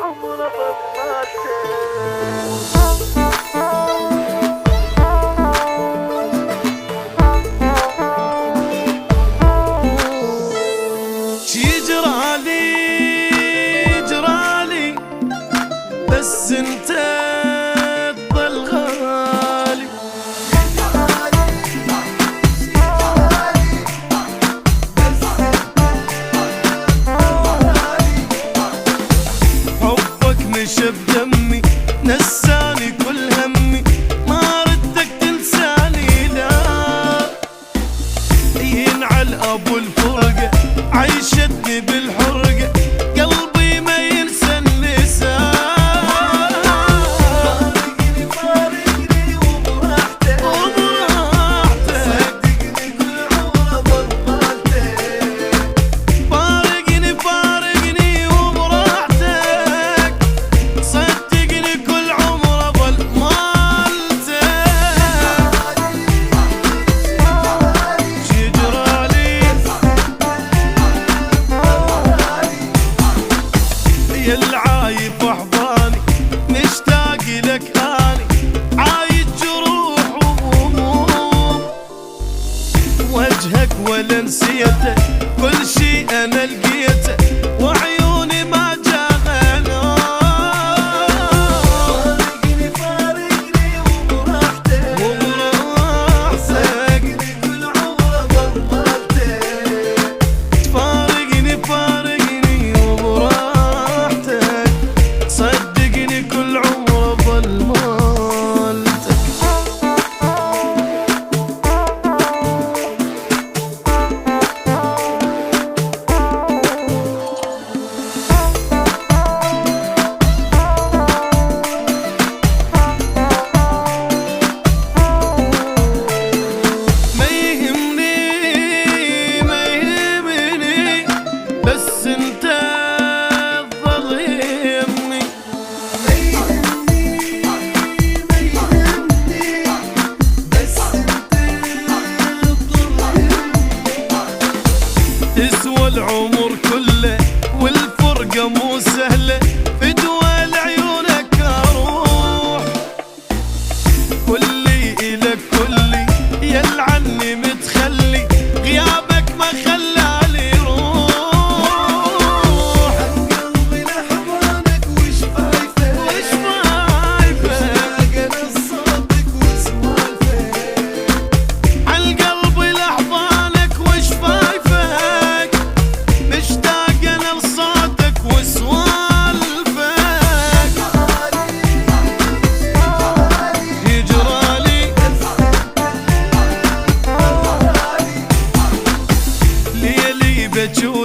عمره بطلته. بس انت تضل غالي. حبك نشب دمي نساني كل همي، ما ردك تنساني لا. ينعل ابو الفرقة عيشتني بالحرقة، قلبي ما ينسى النساء. العايب احضاني مشتاق لك اني، عايد جروح وهموم. وجهك ولا نسيته، كل شي انا لقيته، وعيوني ما جاغنوا. فارقني وبراحتك وبراحتك، كل عمره ضمنتك. تفارقني فارقني وبراحتك، صدقني كل عمره ظل مالتك. ما يهمني ما يهمني، بس انت تظل يهمني. تسوى العمر كله والفرقة مو سهلة، فدوى لعيونك اروح. كلي الك كلي يلعني متخلي، غيابك ما خلالي روح. قلبي لحضانك وشفايفك مشتاق انا لصوتك وسوالفك. عالقلب لحضانك وشفايفك مشتاق انا لصوتك وسوالفك. يجرالي ليلي بجوع